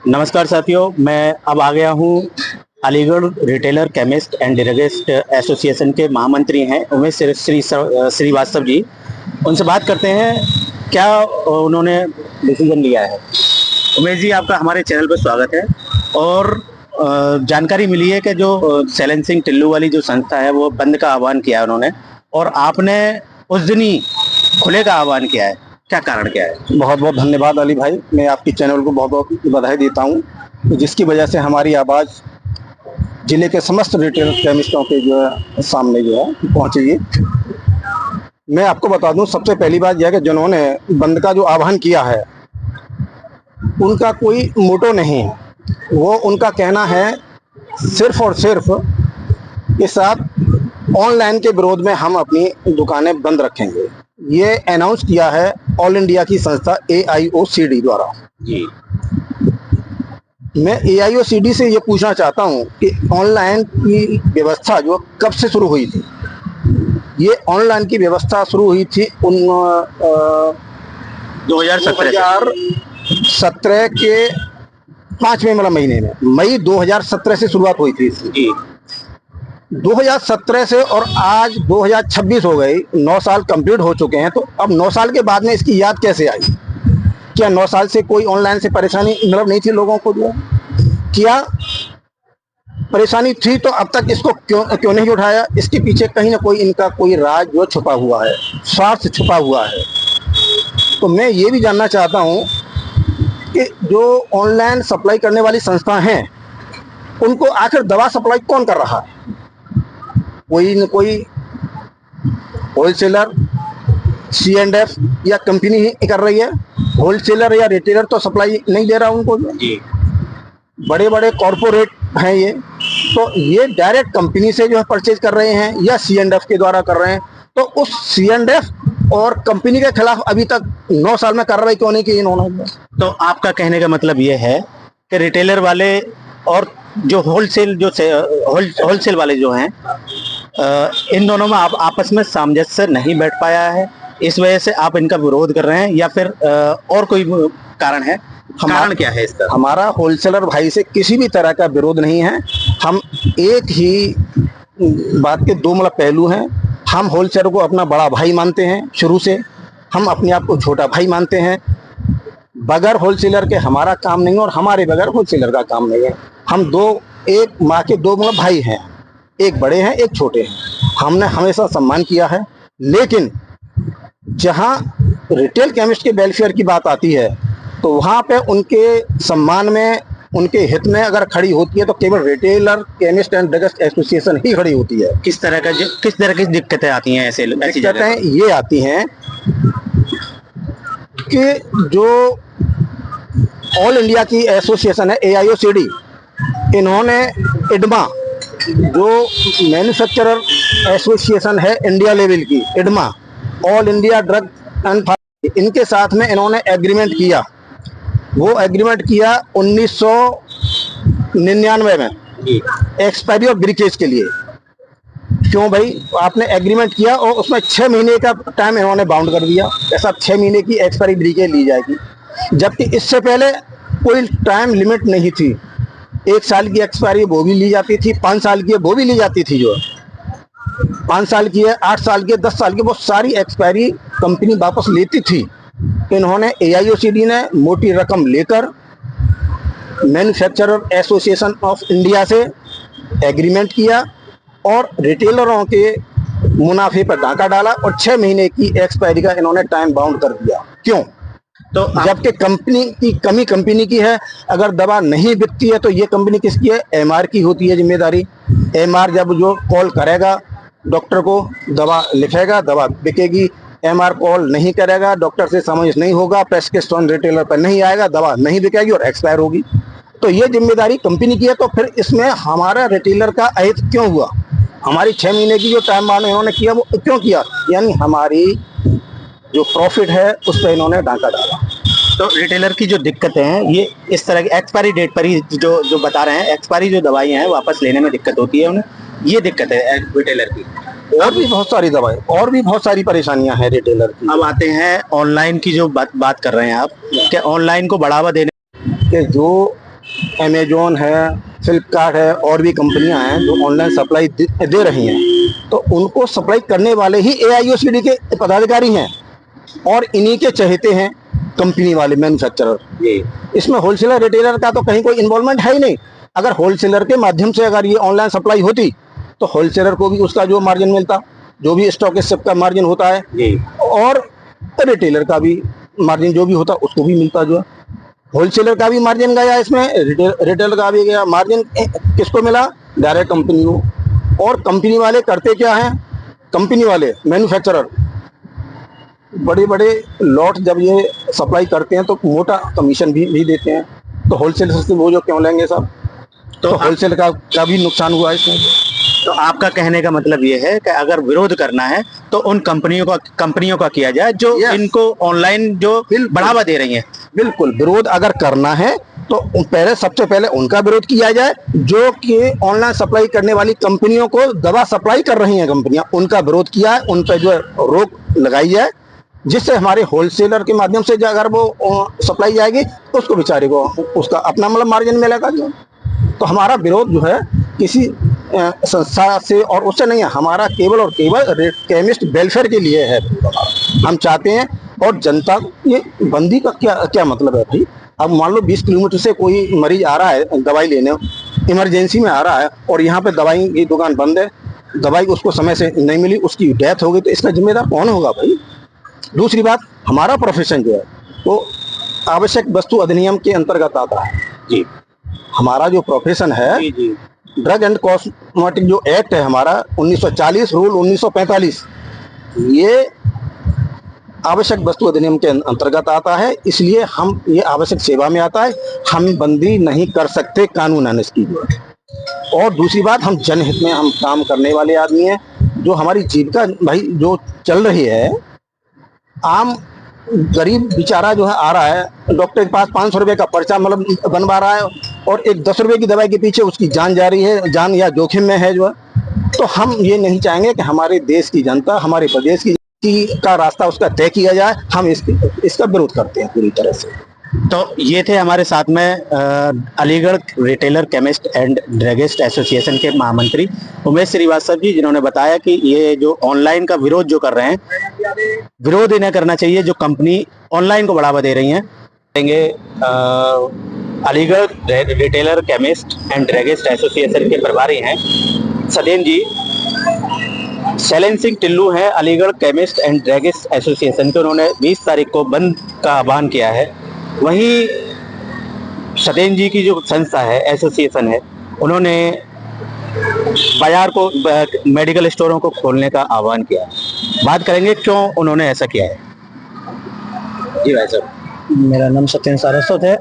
नमस्कार साथियों, मैं अब आ गया हूँ। Aligarh retailer chemist and druggist association के महामंत्री हैं उमेश श्रीवास्तव जी। उनसे बात करते हैं क्या उन्होंने डिसीजन लिया है। उमेश जी, आपका हमारे चैनल पर स्वागत है। और जानकारी मिली है कि जो सैलेंसिंग टिल्लू वाली जो संस्था है वो बंद का आह्वान किया है उन्होंने, और आपने उस दिन ही खुले का आह्वान किया है। क्या कारण क्या है? बहुत बहुत धन्यवाद अली भाई, मैं आपकी चैनल को बहुत बहुत बधाई देता हूँ जिसकी वजह से हमारी आवाज़ जिले के समस्त रिटेल केमिस्टों के जो है सामने जो है पहुँचेगी। मैं आपको बता दूं, सबसे पहली बात यह है कि जिन्होंने बंद का जो आह्वान किया है उनका कोई मोटो नहीं है। वो उनका कहना है सिर्फ और सिर्फ कि साहब ऑनलाइन के विरोध में हम अपनी दुकानें बंद रखेंगे। ये अनाउंस किया है ऑल इंडिया की संस्था AIOCD द्वारा। जी, मैं AIOCD से ये पूछना चाहता हूँ कि ऑनलाइन की व्यवस्था जो कब से शुरू हुई थी। ये ऑनलाइन की व्यवस्था शुरू हुई थी 2017 के 5वें महीने में, मई 2017 से शुरुआत हुई थी इसकी। 2017 से और आज 2026 हो गई, 9 साल कंप्लीट हो चुके हैं। तो अब 9 साल के बाद में इसकी याद कैसे आई? क्या 9 साल से कोई ऑनलाइन से परेशानी मतलब नहीं थी लोगों को? जो क्या परेशानी थी तो अब तक इसको क्यों नहीं उठाया? इसके पीछे कहीं ना कोई इनका कोई राज जो छुपा हुआ है, स्वार्थ छुपा हुआ है। तो मैं ये भी जानना चाहता हूँ कि जो ऑनलाइन सप्लाई करने वाली संस्था हैं उनको आखिर दवा सप्लाई कौन कर रहा है? कोई न कोई होलसेलर, C&F या कंपनी ही कर रही है। होलसेलर या रिटेलर तो सप्लाई नहीं दे रहा उनको। जी, बड़े बड़े कॉरपोरेट हैं ये, तो ये डायरेक्ट कंपनी से जो है परचेज कर रहे हैं या C&F के द्वारा कर रहे हैं। तो उस C&F और कंपनी के खिलाफ अभी तक 9 साल में कार्रवाई क्यों नहीं की इन्होंने? तो आपका कहने का मतलब ये है कि रिटेलर वाले और जो होलसेल वाले जो हैं, इन दोनों में आप आपस में सामंजस्य नहीं बैठ पाया है, इस वजह से आप इनका विरोध कर रहे हैं, या फिर और कोई कारण है? कारण क्या है इसका? हमारा होलसेलर भाई से किसी भी तरह का विरोध नहीं है। हम एक ही बात के दो मतलब पहलू हैं। हम होलसेलर को अपना बड़ा भाई मानते हैं, शुरू से हम अपने आप को छोटा भाई मानते हैं। बगैर होलसेलर के हमारा काम नहीं है और हमारे बगैर होलसेलर का काम नहीं है। हम एक माँ के दो मतलब भाई हैं, एक बड़े हैं एक छोटे हैं। हमने हमेशा सम्मान किया है, लेकिन जहाँ रिटेल केमिस्ट के वेलफेयर की बात आती है तो वहाँ पे उनके सम्मान में, उनके हित में अगर खड़ी होती है तो केवल retailer chemist and druggist association ही खड़ी होती है। किस तरह की दिक्कतें आती हैं? ऐसी दिक्कतें ये आती हैं कि जो ऑल इंडिया की एसोसिएशन है AIOCD, इन्होंने IDMA जो मैन्युफैक्चरर एसोसिएशन है इंडिया लेवल की, IDMA all India drug and, इनके साथ में इन्होंने एग्रीमेंट किया। वो एग्रीमेंट किया 1999 में एक्सपायरी ऑफ ब्रीकेज के लिए। क्यों भाई? आपने एग्रीमेंट किया और उसमें 6 महीने का टाइम इन्होंने बाउंड कर दिया, ऐसा 6 महीने की एक्सपायरी ब्रीकेज ली जाएगी, जबकि इससे पहले कोई टाइम लिमिट नहीं थी। 1 साल की एक्सपायरी वो भी ली जाती थी, 5 साल की वो भी ली जाती थी। जो 5 साल की है, 8 साल की, 10 साल की, वो सारी एक्सपायरी कंपनी वापस लेती थी। इन्होंने AIOCD ने मोटी रकम लेकर मैन्युफैक्चरर एसोसिएशन ऑफ इंडिया से एग्रीमेंट किया और रिटेलरों के मुनाफे पर डाका डाला और 6 महीने की एक्सपायरी का इन्होंने टाइम बाउंड कर दिया। क्यों? तो जबकि कंपनी की कमी कंपनी की है। अगर दवा नहीं बिकती है तो ये कंपनी किसकी है? MR की होती है जिम्मेदारी। MR जब जो कॉल करेगा डॉक्टर को, दवा लिखेगा, दवा बिकेगी। MR कॉल नहीं करेगा, डॉक्टर से समझ नहीं होगा, प्रेस्क्रिप्शन रिटेलर पर नहीं आएगा, दवा नहीं बिकेगी और एक्सपायर होगी। तो ये जिम्मेदारी कंपनी की है। तो फिर इसमें हमारा रिटेलर का अहित क्यों हुआ? हमारी 6 महीने की जो टाइम बाउंड इन्होंने किया वो क्यों किया? यानी हमारी जो प्रॉफिट है उस पर इन्होंने डाका डाला। तो रिटेलर की जो दिक्कतें हैं ये इस तरह की एक्सपायरी डेट पर ही जो बता रहे हैं, एक्सपायरी जो दवाइयाँ हैं वापस लेने में दिक्कत होती है उन्हें, ये दिक्कत है रिटेलर की। और भी बहुत सारी दवाएं और भी बहुत सारी परेशानियां हैं रिटेलर की। अब आते हैं ऑनलाइन की जो बात कर रहे हैं आप, क्या ऑनलाइन को बढ़ावा देने के जो अमेजोन है, फ्लिपकार्ट है और भी कंपनियां हैं जो ऑनलाइन सप्लाई दे रही हैं, तो उनको सप्लाई करने वाले ही AIOCD के पदाधिकारी हैं और इन्हीं के चहेते हैं कंपनी वाले मैन्युफैक्चरर। इसमें होलसेलर रिटेलर का तो कहीं कोई इन्वॉल्वमेंट है ही नहीं। अगर होलसेलर के माध्यम से अगर ये ऑनलाइन सप्लाई होती तो होलसेलर को भी उसका जो मार्जिन मिलता, जो भी स्टॉकिस्ट का मार्जिन होता है, और रिटेलर का भी मार्जिन जो भी होता उसको भी मिलता। जो होलसेलर का भी मार्जिन गया इसमें, रिटेलर का भी गया। मार्जिन किसको मिला? डायरेक्ट कंपनी को। और कंपनी वाले करते क्या हैं? कंपनी वाले मैन्युफैक्चरर बड़े बड़े लॉट जब ये सप्लाई करते हैं तो मोटा कमीशन भी देते हैं, तो होलसेलर से वो जो क्यों लेंगे सब? तो होलसेल का भी नुकसान हुआ इसमें। तो आपका कहने का मतलब ये है कि अगर विरोध करना है तो उन कंपनियों का किया जाए जो इनको ऑनलाइन जो बढ़ावा दे रही हैं। बिल्कुल, विरोध अगर करना है तो सबसे पहले उनका विरोध किया जाए जो कि ऑनलाइन सप्लाई करने वाली कंपनियों को दवा सप्लाई कर रही हैं कंपनियां, उनका विरोध किया है, उन पर जो है रोक लगाई जाए, जिससे हमारे होलसेलर के माध्यम से अगर वो सप्लाई जाएगी तो उसको बेचारे को उसका अपना मतलब मार्जिन मिलेगा। जो तो हमारा विरोध जो है किसी संस्था से और उससे नहीं है, हमारा केवल और केवल केमिस्ट वेलफेयर के लिए है। हम चाहते हैं, और जनता ये बंदी का क्या मतलब है भाई? अब मान लो 20 किलोमीटर से कोई मरीज आ रहा है दवाई लेने, इमरजेंसी में आ रहा है, और यहाँ पे दवाई की दुकान बंद है, दवाई उसको समय से नहीं मिली, उसकी डेथ हो गई, तो इसका जिम्मेदार कौन होगा भाई? दूसरी बात, हमारा प्रोफेशन जो है वो आवश्यक वस्तु अधिनियम के अंतर्गत आता है जी। हमारा जो प्रोफेशन है, ड्रग एंड कॉस्मेटिक जो एक्ट है हमारा 1940, रूल 1945, ये आवश्यक वस्तु अधिनियम के अंतर्गत आता है, इसलिए हम ये आवश्यक सेवा में आता है, हम बंदी नहीं कर सकते कानूनन इसकी। और दूसरी बात, हम जनहित में हम काम करने वाले आदमी हैं, जो हमारी जीविका भाई जो चल रही है, आम गरीब बेचारा जो है आ रहा है डॉक्टर के पास, 500 रुपये का पर्चा मतलब बनवा रहा है, और एक 10 रुपये की दवाई के पीछे उसकी जान जा रही है, जान या जोखिम में है जो है। तो हम ये नहीं चाहेंगे कि हमारे देश की जनता, हमारे प्रदेश की का रास्ता उसका तय किया जाए। हम इसका विरोध करते हैं पूरी तरह से। तो ये थे हमारे साथ में Aligarh retailer chemist and druggist association के महामंत्री उमेश श्रीवास्तव जी, जिन्होंने बताया कि ये जो ऑनलाइन का विरोध जो कर रहे हैं, विरोध इन्हें करना चाहिए जो कंपनी ऑनलाइन को बढ़ावा दे रही हैं। Aligarh retailer chemist and druggist association के प्रभारी हैं सदेन जी। शैलेंद्र सिंह टिल्लू हैं Aligarh chemist and druggist association के, उन्होंने 20 तारीख को बंद का आह्वान किया है। वहीं सदेन जी की जो संस्था है, एसोसिएशन है, उन्होंने बाजार को, मेडिकल स्टोरों को खोलने का आह्वान किया। बात करेंगे क्यों उन्होंने ऐसा किया है। जी भाई साहब। मेरा नाम सत्येंद्र सारस्वत है।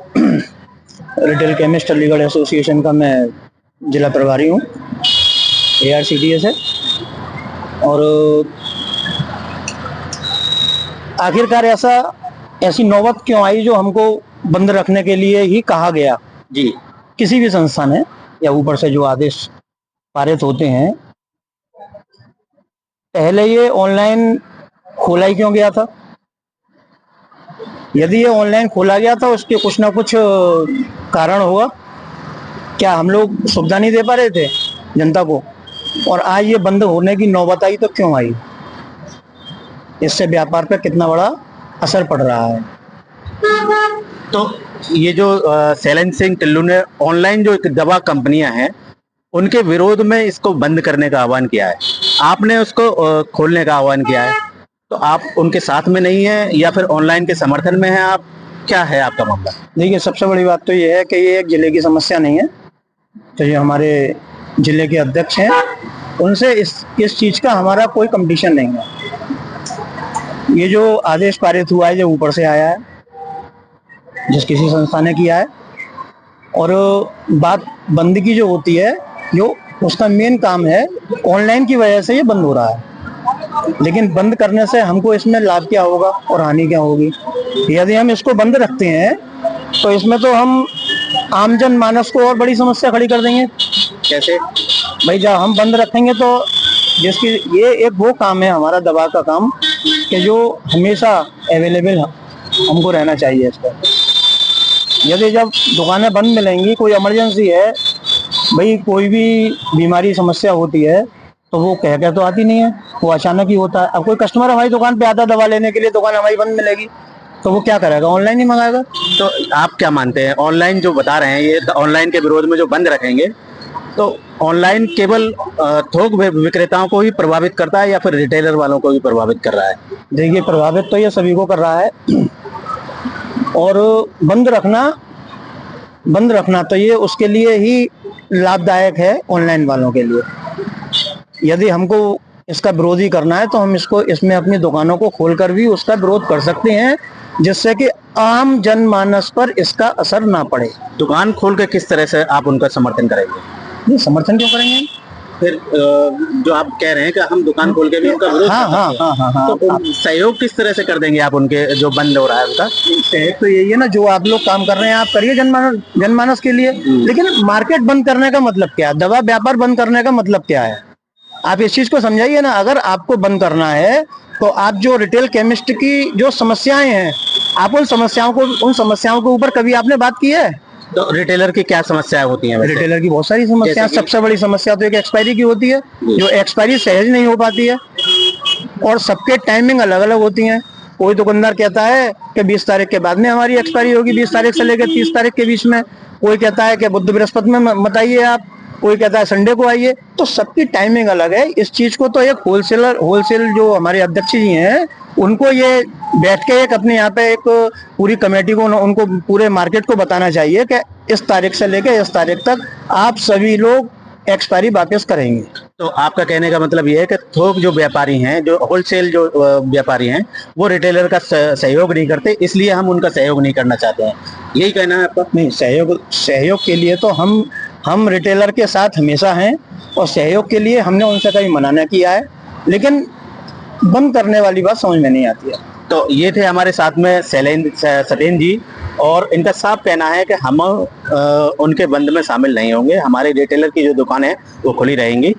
रिटेल केमिस्ट अलीगढ़ एसोसिएशन का मैं जिला प्रभारी हूँ, ARCTS है। और आखिरकार ऐसी नौबत क्यों आई जो हमको बंद रखने के लिए ही कहा गया जी? किसी भी संस्था ने या ऊपर से जो आदेश पारित होते हैं, पहले ये ऑनलाइन खोला ही क्यों गया था? यदि ये ऑनलाइन खोला गया था उसके कुछ ना कुछ कारण होगा। क्या हम लोग सुविधा नहीं दे पा रहे थे जनता को? और आज ये बंद होने की नौबत आई तो क्यों आई? इससे व्यापार पर कितना बड़ा असर पड़ रहा है। तो ये जो शैलेंद्र सिंह टिल्लू ने ऑनलाइन जो दवा कंपनियां हैं उनके विरोध में इसको बंद करने का आह्वान किया है, आपने उसको खोलने का आह्वान किया है, तो आप उनके साथ में नहीं है या फिर ऑनलाइन के समर्थन में है आप? क्या है आपका मामला? देखिए, सबसे बड़ी बात तो ये है कि ये एक जिले की समस्या नहीं है। तो ये हमारे जिले के अध्यक्ष हैं, उनसे इस चीज का हमारा कोई कंपटीशन नहीं है। ये जो आदेश पारित हुआ है, जो ऊपर से आया है, जिस किसी संस्था ने किया है, और बात बंद की जो होती है, जो उसका मेन काम है, ऑनलाइन की वजह से ये बंद हो रहा है। लेकिन बंद करने से हमको इसमें लाभ क्या होगा और हानि क्या होगी? यदि हम इसको बंद रखते हैं तो इसमें तो हम आमजन मानस को और बड़ी समस्या खड़ी कर देंगे। कैसे भाई? जब हम बंद रखेंगे तो जिसकी ये एक वो काम है हमारा दवा का काम, कि जो हमेशा अवेलेबल हमको रहना चाहिए इस पर। यदि जब दुकानें बंद मिलेंगी, कोई इमरजेंसी है भाई, कोई भी बीमारी समस्या होती है तो वो कह तो आती नहीं है, वो अचानक ही होता है। अब कोई कस्टमर हमारी दुकान पे आता है दवा लेने के लिए, दुकान हमारी बंद मिलेगी तो वो क्या करेगा, ऑनलाइन ही मंगाएगा। तो आप क्या मानते हैं, ऑनलाइन जो बता रहे हैं ये ऑनलाइन के विरोध में जो बंद रखेंगे, तो ऑनलाइन केवल थोक विक्रेताओं को ही प्रभावित करता है या फिर रिटेलर वालों को भी प्रभावित कर रहा है? देखिए, प्रभावित तो ये सभी को कर रहा है, और बंद रखना तो ये उसके लिए ही लाभदायक है ऑनलाइन वालों के लिए। यदि हमको इसका विरोधी करना है तो हम इसमें अपनी दुकानों को खोलकर भी उसका विरोध कर सकते हैं, जिससे कि आम जनमानस पर इसका असर ना पड़े। दुकान खोल के किस तरह से आप उनका समर्थन करेंगे? नहीं, समर्थन क्यों करेंगे? फिर जो आप कह रहे हैं कि हम दुकान खोल के भी उनका विरोध कर सकते हैं, तो सहयोग किस तरह से कर देंगे आप उनके जो बंद हो रहा है उनका? सहयोग तो यही है ना, जो आप लोग काम कर रहे हैं आप करिए जनमानस के लिए। लेकिन मार्केट बंद करने का मतलब क्या है, दवा व्यापार बंद करने का मतलब क्या है, आप इस चीज को समझाइए ना। अगर आपको बंद करना है तो आप जो रिटेल केमिस्ट की जो समस्याएं हैं, आप उन समस्याओं के ऊपर कभी आपने बात की है? तो रिटेलर की क्या समस्याएं होती हैं वैसे? रिटेलर की बहुत सारी समस्याएं। सबसे बड़ी समस्या तो एक एक्सपायरी की होती है, जो एक्सपायरी सहज नहीं हो पाती है, और सबके टाइमिंग अलग अलग होती हैं। कोई दुकानदार कहता है कि 20 तारीख के बाद में हमारी एक्सपायरी होगी, 20 तारीख से लेकर 30 तारीख के बीच में। कोई कहता है कि बुध बृहस्पति में मत आइए आप, कोई कहता है संडे को आइए। तो सबकी टाइमिंग अलग है। इस चीज को तो एक होलसेल जो हमारे अध्यक्ष जी हैं, उनको ये बैठ के एक अपने यहाँ पे एक पूरी कमेटी को, उनको पूरे मार्केट को बताना चाहिए कि इस तारीख से लेकर इस तारीख तक आप सभी लोग एक्सपायरी वापस करेंगे। तो आपका कहने का मतलब ये है कि थोक जो व्यापारी हैं, जो होलसेल जो व्यापारी हैं, वो रिटेलर का सहयोग नहीं करते, इसलिए हम उनका सहयोग नहीं करना चाहते हैं, यही कहना है आपका? नहीं, सहयोग के लिए तो हम रिटेलर के साथ हमेशा हैं, और सहयोग के लिए हमने उनसे कभी मना नहीं किया है, लेकिन बंद करने वाली बात समझ में नहीं आती है। तो ये थे हमारे साथ में सत्येंद्र जी, और इनका साफ कहना है कि हम उनके बंद में शामिल नहीं होंगे। हमारे रिटेलर की जो दुकान है वो खुली रहेंगी।